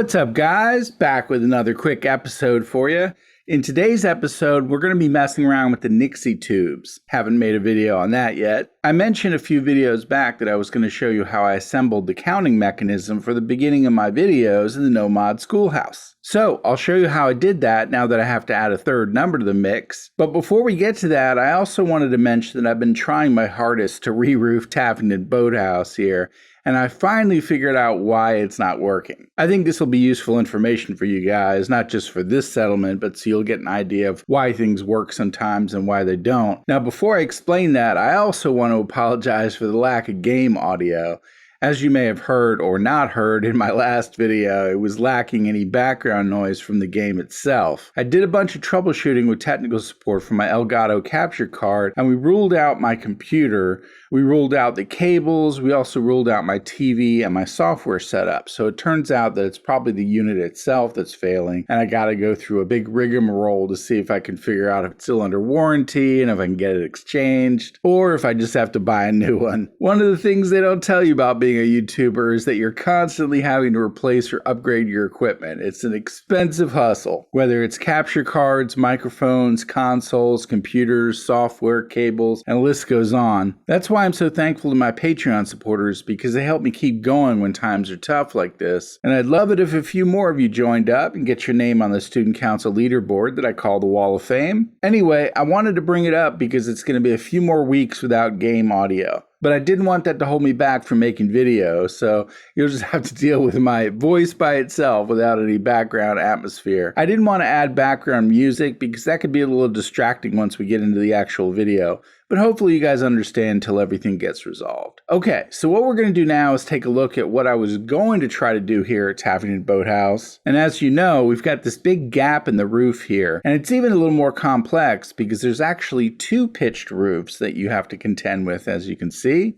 What's up, guys? Back with another quick episode for you. In today's episode, we're going to be messing around with the Nixie tubes. Haven't made a video on that yet. I mentioned a few videos back that I was going to show you how I assembled the counting mechanism for the beginning of my videos in the No Mod Schoolhouse. So I'll show you how I did that now that I have to add a third number to the mix. But before we get to that, I also wanted to mention that I've been trying my hardest to re-roof Taffington Boathouse here, and I finally figured out why it's not working. I think this will be useful information for you guys, not just for this settlement, but so you'll get an idea of why things work sometimes and why they don't. Now, before I explain that, I also want to apologize for the lack of game audio. As you may have heard or not heard in my last video, it was lacking any background noise from the game itself. I did a bunch of troubleshooting with technical support for my Elgato capture card, and we ruled out my computer. We ruled out the cables. We also ruled out my TV and my software setup. So it turns out that it's probably the unit itself that's failing, and I got to go through a big rigmarole to see if I can figure out if it's still under warranty and if I can get it exchanged, or if I just have to buy a new one. One of the things they don't tell you about being a YouTuber is that you're constantly having to replace or upgrade your equipment. It's an expensive hustle, whether it's capture cards, microphones, consoles, computers, software, cables, and the list goes on. That's why I'm so thankful to my Patreon supporters, because they help me keep going when times are tough like this. And I'd love it if a few more of you joined up and get your name on the student council leaderboard that I call the Wall of Fame. Anyway, I wanted to bring it up because it's going to be a few more weeks without game audio. But I didn't want that to hold me back from making videos, so you'll just have to deal with my voice by itself without any background atmosphere. I didn't want to add background music because that could be a little distracting once we get into the actual video. But hopefully you guys understand until everything gets resolved. Okay, so what we're going to do now is take a look at what I was going to try to do here at Taffington Boathouse. And as you know, we've got this big gap in the roof here. And it's even a little more complex because there's actually two pitched roofs that you have to contend with, as you can see.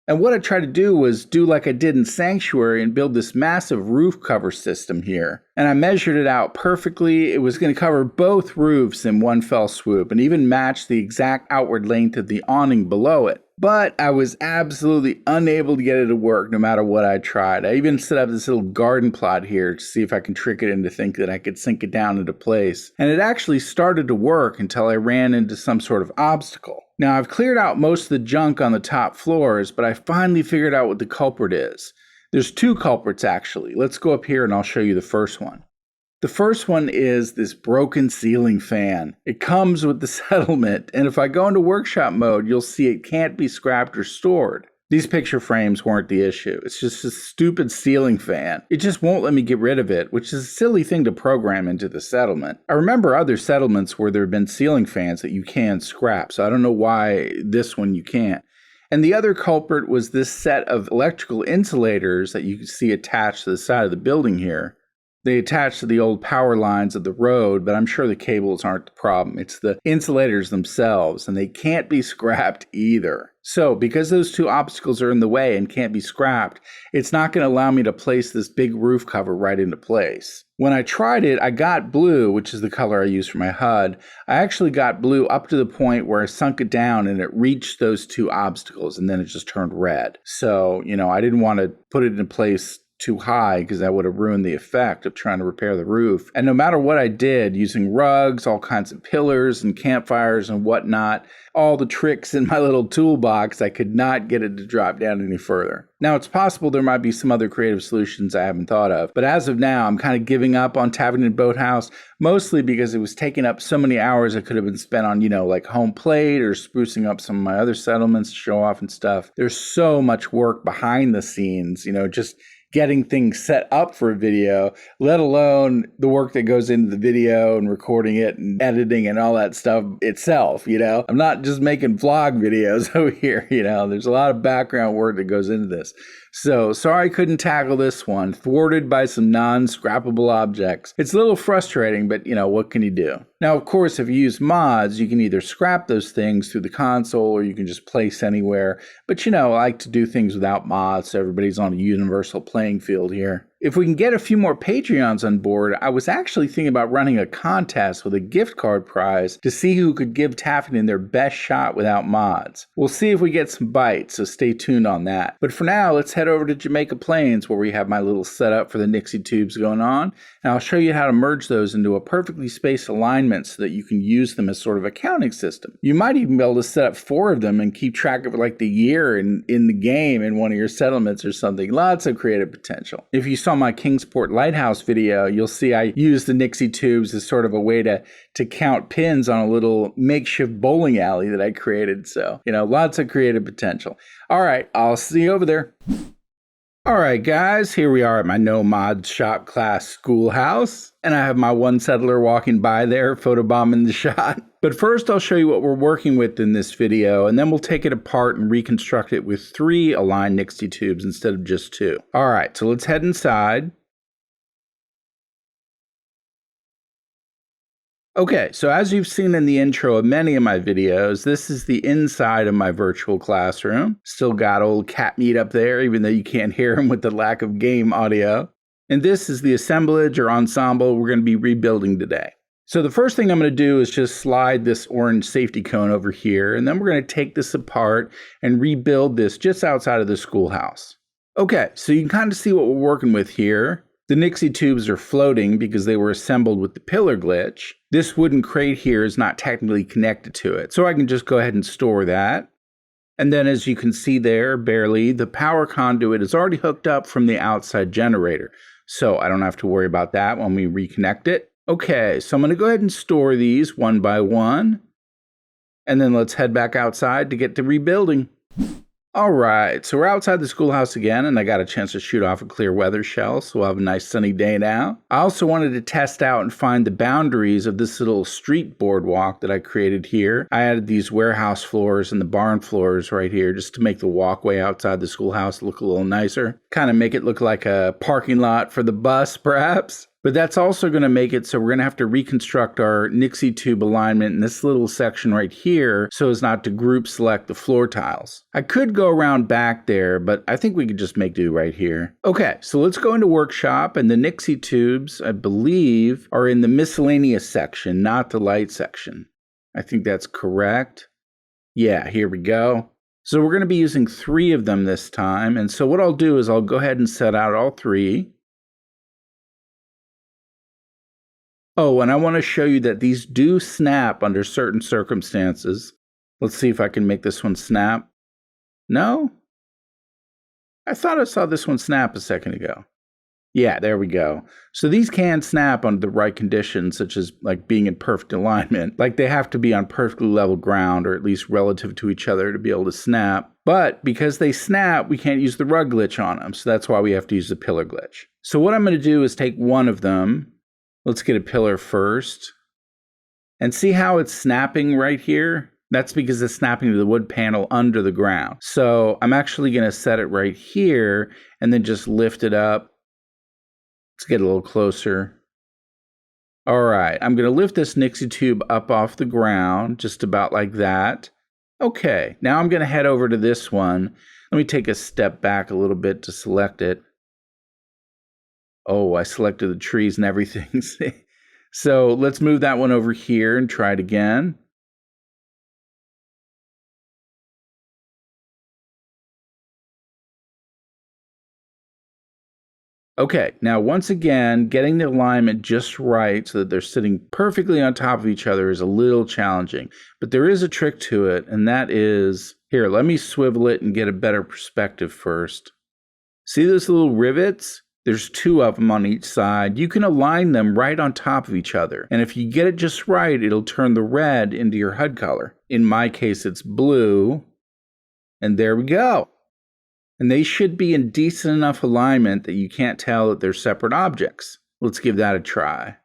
And what I tried to do was do like I did in Sanctuary and build this massive roof cover system here. And I measured it out perfectly. It was going to cover both roofs in one fell swoop and even match the exact outward length of the awning below it. But I was absolutely unable to get it to work no matter what I tried. I even set up this little garden plot here to see if I can trick it into thinking that I could sink it down into place. And it actually started to work until I ran into some sort of obstacle. Now, I've cleared out most of the junk on the top floors, but I finally figured out what the culprit is. There's two culprits, actually. Let's go up here and I'll show you the first one. The first one is this broken ceiling fan. It comes with the settlement, and if I go into workshop mode, you'll see it can't be scrapped or stored. These picture frames weren't the issue. It's just a stupid ceiling fan. It just won't let me get rid of it, which is a silly thing to program into the settlement. I remember other settlements where there have been ceiling fans that you can scrap, so I don't know why this one you can't. And the other culprit was this set of electrical insulators that you can see attached to the side of the building here. They attach to the old power lines of the road, but I'm sure the cables aren't the problem. It's the insulators themselves, and they can't be scrapped either. So, because those two obstacles are in the way and can't be scrapped, it's not going to allow me to place this big roof cover right into place. When I tried it, I got blue, which is the color I use for my HUD. I actually got blue up to the point where I sunk it down and it reached those two obstacles, and then it just turned red. So, I didn't want to put it in place too high because that would have ruined the effect of trying to repair the roof. And no matter what I did, using rugs, all kinds of pillars and campfires and whatnot, all the tricks in my little toolbox, I could not get it to drop down any further. Now, it's possible there might be some other creative solutions I haven't thought of, but as of now, I'm kind of giving up on Taffington Boathouse, mostly because it was taking up so many hours that could have been spent on, like home plate or sprucing up some of my other settlements to show off and stuff. There's so much work behind the scenes, just getting things set up for a video, let alone the work that goes into the video and recording it and editing and all that stuff itself, I'm not just making vlog videos over here, there's a lot of background work that goes into this. So, sorry I couldn't tackle this one, thwarted by some non-scrappable objects. It's a little frustrating, but what can you do? Now, of course, if you use mods, you can either scrap those things through the console or you can just place anywhere. But I like to do things without mods so everybody's on a universal playing field here. If we can get a few more Patreons on board, I was actually thinking about running a contest with a gift card prize to see who could give Tiffany their best shot without mods. We'll see if we get some bites, so stay tuned on that. But for now, let's head over to Jamaica Plains where we have my little setup for the Nixie tubes going on, and I'll show you how to merge those into a perfectly spaced alignment so that you can use them as sort of a counting system. You might even be able to set up 4 of them and keep track of like the year in the game in one of your settlements or something. Lots of creative potential. If you saw my Kingsport Lighthouse video, you'll see I use the Nixie tubes as sort of a way to count pins on a little makeshift bowling alley that I created. So, lots of creative potential. All right, I'll see you over there. All right, guys, here we are at my no mod shop class schoolhouse, and I have my one settler walking by there photobombing the shot. But first, I'll show you what we're working with in this video, and then we'll take it apart and reconstruct it with 3 aligned Nixie tubes instead of just 2. All right, so let's head inside. Okay, so as you've seen in the intro of many of my videos, this is the inside of my virtual classroom. Still got old cat meat up there, even though you can't hear him with the lack of game audio. And this is the assemblage or ensemble we're going to be rebuilding today. So the first thing I'm going to do is just slide this orange safety cone over here, and then we're going to take this apart and rebuild this just outside of the schoolhouse. Okay, so you can kind of see what we're working with here. The Nixie tubes are floating because they were assembled with the pillar glitch. This wooden crate here is not technically connected to it, so I can just go ahead and store that. And then as you can see there, barely, the power conduit is already hooked up from the outside generator, so I don't have to worry about that when we reconnect it. Okay, so I'm going to go ahead and store these one by one, and then let's head back outside to get to rebuilding. All right, so we're outside the schoolhouse again, and I got a chance to shoot off a clear weather shell, so we'll have a nice sunny day now. I also wanted to test out and find the boundaries of this little street boardwalk that I created here. I added these warehouse floors and the barn floors right here just to make the walkway outside the schoolhouse look a little nicer. Kind of make it look like a parking lot for the bus, perhaps. But that's also going to make it so we're going to have to reconstruct our Nixie tube alignment in this little section right here so as not to group select the floor tiles. I could go around back there, but I think we could just make do right here. Okay, so let's go into workshop, and the Nixie tubes, I believe, are in the miscellaneous section, not the light section. I think that's correct. Yeah, here we go. So we're going to be using 3 of them this time, and so what I'll do is I'll go ahead and set out all 3. Oh, and I want to show you that these do snap under certain circumstances. Let's see if I can make this one snap. No? I thought I saw this one snap a second ago. Yeah, there we go. So these can snap under the right conditions, such as like being in perfect alignment. Like they have to be on perfectly level ground, or at least relative to each other to be able to snap. But because they snap, we can't use the rug glitch on them. So that's why we have to use the pillar glitch. So what I'm going to do is take one of them. Let's get a pillar first. And see how it's snapping right here? That's because it's snapping to the wood panel under the ground. So I'm actually going to set it right here and then just lift it up. Let's get a little closer. All right, I'm going to lift this Nixie tube up off the ground, just about like that. Okay, now I'm going to head over to this one. Let me take a step back a little bit to select it. Oh, I selected the trees and everything. So let's move that one over here and try it again. Okay, now once again, getting the alignment just right so that they're sitting perfectly on top of each other is a little challenging. But there is a trick to it, and that is, here, let me swivel it and get a better perspective first. See those little rivets? There's 2 of them on each side. You can align them right on top of each other. And if you get it just right, it'll turn the red into your HUD color. In my case, it's blue. And there we go. And they should be in decent enough alignment that you can't tell that they're separate objects. Let's give that a try.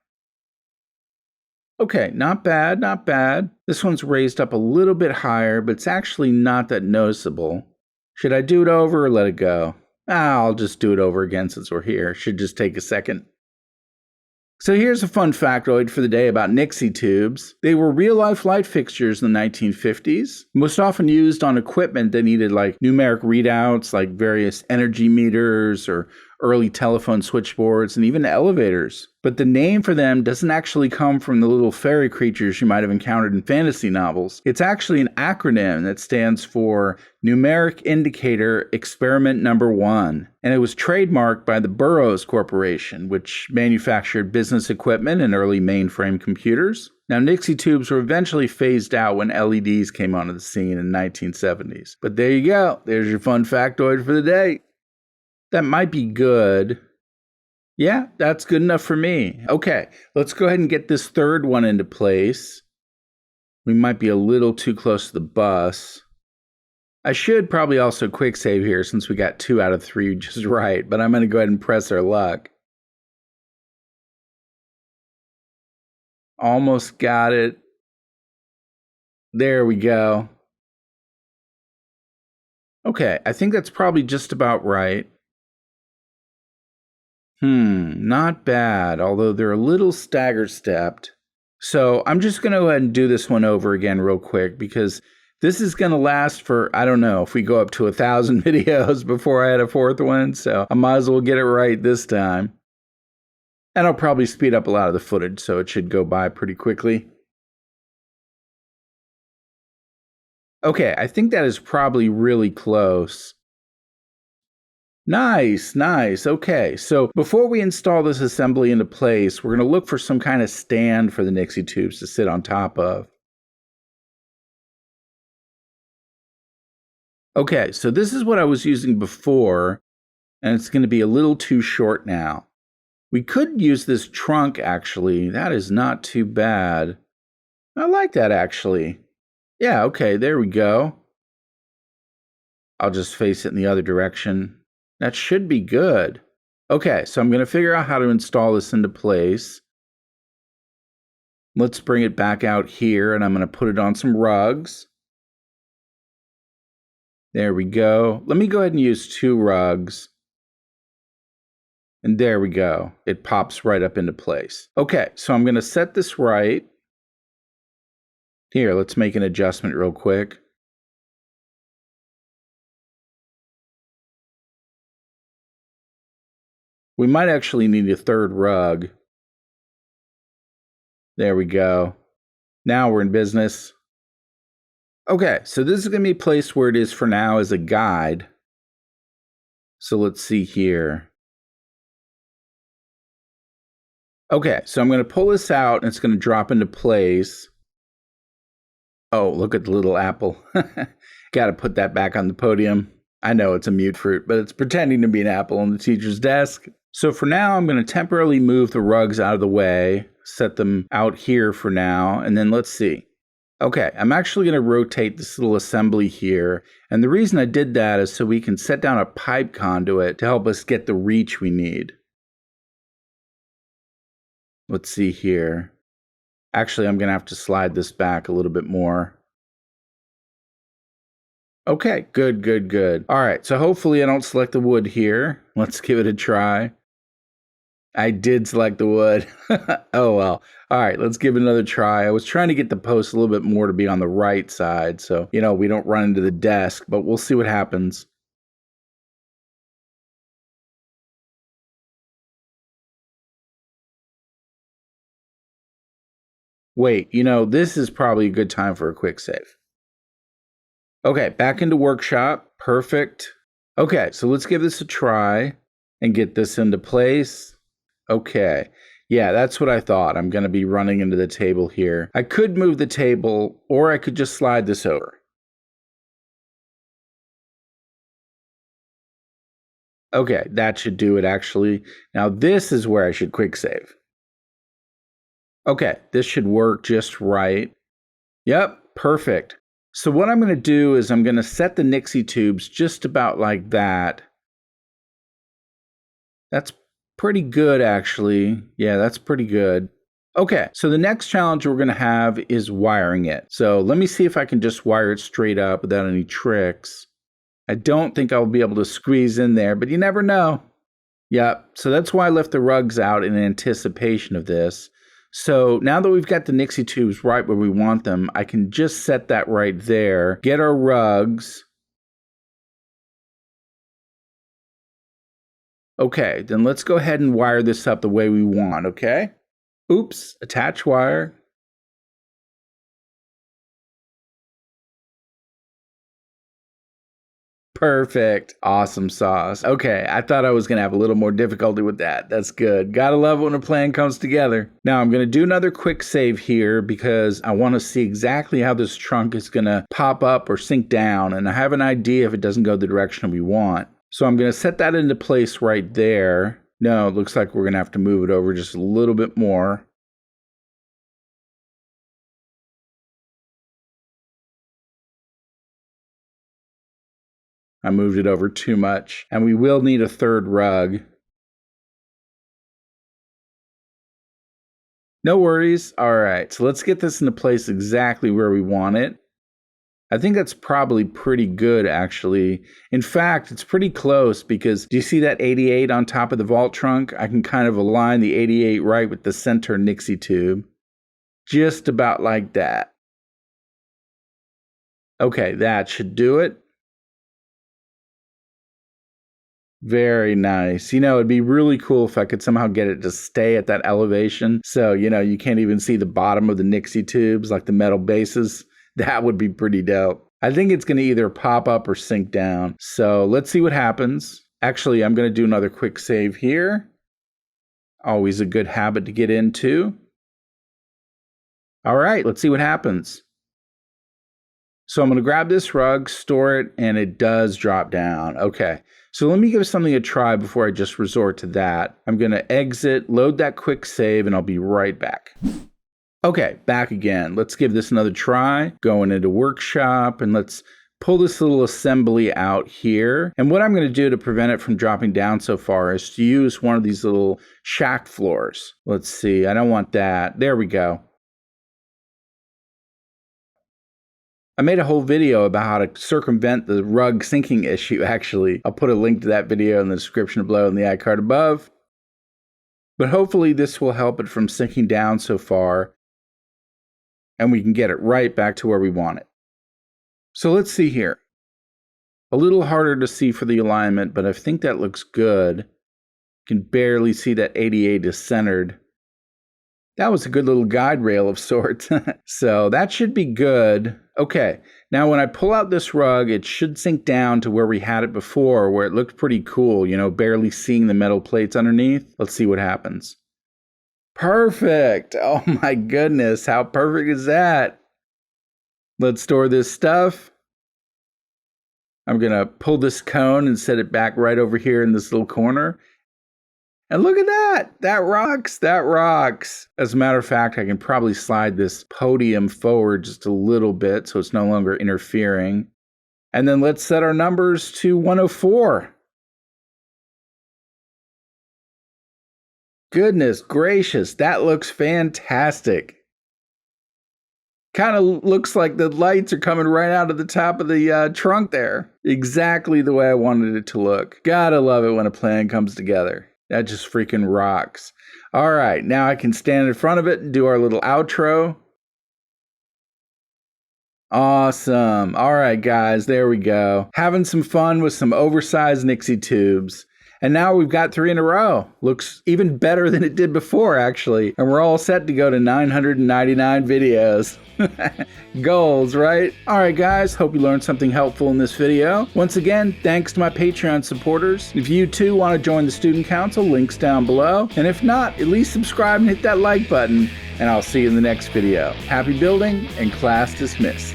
Okay, not bad, not bad. This one's raised up a little bit higher, but it's actually not that noticeable. Should I do it over or let it go? I'll just do it over again since we're here. Should just take a second. So here's a fun factoid for the day about Nixie tubes. They were real-life light fixtures in the 1950s, most often used on equipment that needed like numeric readouts, like various energy meters or early telephone switchboards, and even elevators. But the name for them doesn't actually come from the little fairy creatures you might have encountered in fantasy novels. It's actually an acronym that stands for Numeric Indicator Experiment Number 1. And it was trademarked by the Burroughs Corporation, which manufactured business equipment and early mainframe computers. Now, Nixie tubes were eventually phased out when LEDs came onto the scene in the 1970s. But there you go. There's your fun factoid for the day. That might be good. Yeah, that's good enough for me. Okay, let's go ahead and get this third one into place. We might be a little too close to the bus. I should probably also quick save here since we got 2 out of 3 just right, but I'm going to go ahead and press our luck. Almost got it. There we go. Okay, I think that's probably just about right. Not bad, although they're a little stagger-stepped. So I'm just going to go ahead and do this one over again real quick because this is going to last for, I don't know, if we go up to 1,000 videos before I had a fourth one, so I might as well get it right this time. And I'll probably speed up a lot of the footage, so it should go by pretty quickly. Okay, I think that is probably really close. Nice, nice. Okay, so before we install this assembly into place, we're going to look for some kind of stand for the Nixie tubes to sit on top of. Okay, so this is what I was using before, and it's going to be a little too short now. We could use this trunk, actually. That is not too bad. I like that, actually. Yeah, okay, there we go. I'll just face it in the other direction. That should be good. Okay, so I'm going to figure out how to install this into place. Let's bring it back out here, and I'm going to put it on some rugs. There we go. Let me go ahead and use 2 rugs. And there we go. It pops right up into place. Okay, so I'm going to set this right. Here, let's make an adjustment real quick. We might actually need a 3rd rug. There we go. Now we're in business. Okay, so this is going to be placed where it is for now as a guide. So let's see here. Okay, so I'm going to pull this out and it's going to drop into place. Oh, look at the little apple. Got to put that back on the podium. I know it's a mute fruit, but it's pretending to be an apple on the teacher's desk. So for now, I'm going to temporarily move the rugs out of the way, set them out here for now, and then let's see. Okay, I'm actually going to rotate this little assembly here, and the reason I did that is so we can set down a pipe conduit to help us get the reach we need. Let's see here. Actually, I'm going to have to slide this back a little bit more. Okay, good, good, good. All right, so hopefully I don't select the wood here. Let's give it a try. I did select the wood. Oh, well. All right, let's give it another try. I was trying to get the post a little bit more to be on the right side, so, you know, we don't run into the desk, but we'll see what happens. Wait, you know, this is probably a good time for a quick save. Okay, back into workshop. Perfect. Okay, so let's give this a try and get this into place. Okay. Yeah, that's what I thought. I'm going to be running into the table here. I could move the table, or I could just slide this over. Okay, that should do it, actually. Now, this is where I should quick save. Okay, this should work just right. Yep, perfect. So what I'm going to do is I'm going to set the Nixie tubes just about like that. That's pretty good, actually. Yeah, that's pretty good. Okay, so the next challenge we're going to have is wiring it. So let me see if I can just wire it straight up without any tricks. I don't think I'll be able to squeeze in there, but you never know. Yeah, so that's why I left the rugs out in anticipation of this. So now that we've got the Nixie tubes right where we want them, I can just set that right there, get our rugs. Okay, then let's go ahead and wire this up the way we want, okay? Oops, attach wire. Perfect. Awesome sauce. Okay, I thought I was going to have a little more difficulty with that. That's good. Gotta love it when a plan comes together. Now I'm going to do another quick save here because I want to see exactly how this trunk is going to pop up or sink down, and I have an idea if it doesn't go the direction we want. So I'm going to set that into place right there. No, it looks like we're going to have to move it over just a little bit more. I moved it over too much, and we will need a third rug. No worries. All right, so let's get this into place exactly where we want it. I think that's probably pretty good, actually. In fact, it's pretty close because do you see that 88 on top of the vault trunk? I can kind of align the 88 right with the center Nixie tube. Just about like that. Okay, that should do it. Very nice. You know, it'd be really cool if I could somehow get it to stay at that elevation. So, you know, you can't even see the bottom of the Nixie tubes, like the metal bases. That would be pretty dope. I think it's going to either pop up or sink down. So let's see what happens. Actually, I'm going to do another quick save here. Always a good habit to get into. All right, let's see what happens. So I'm going to grab this rug, store it, and it does drop down. Okay. So let me give something a try before I just resort to that. I'm going to exit, load that quick save, and I'll be right back. Okay, back again. Let's give this another try. Going into workshop, and let's pull this little assembly out here. And what I'm going to do to prevent it from dropping down so far is to use one of these little shack floors. Let's see. I don't want that. There we go. I made a whole video about how to circumvent the rug sinking issue, actually. I'll put a link to that video in the description below and the iCard above. But hopefully this will help it from sinking down so far, and we can get it right back to where we want it. So let's see here. A little harder to see for the alignment, but I think that looks good. You can barely see that 88 is centered. That was a good little guide rail of sorts. So that should be good. Okay, now when I pull out this rug, it should sink down to where we had it before, where it looked pretty cool, you know, barely seeing the metal plates underneath. Let's see what happens. Perfect. Oh my goodness, how perfect is that? Let's store this stuff. I'm gonna pull this cone and set it back right over here in this little corner. And look at that! That rocks! That rocks! As a matter of fact, I can probably slide this podium forward just a little bit so it's no longer interfering. And then let's set our numbers to 104. Goodness gracious, that looks fantastic. Kind of looks like the lights are coming right out of the top of the trunk there. Exactly the way I wanted it to look. Gotta love it when a plan comes together. That just freaking rocks. All right, now I can stand in front of it and do our little outro. Awesome. All right, guys, there we go. Having some fun with some oversized Nixie tubes. And now we've got 3 in a row. Looks even better than it did before, actually. And we're all set to go to 999 videos. Goals, right? All right, guys, hope you learned something helpful in this video. Once again, thanks to my Patreon supporters. If you too want to join the Student Council, links down below. And if not, at least subscribe and hit that like button. And I'll see you in the next video. Happy building and class dismissed.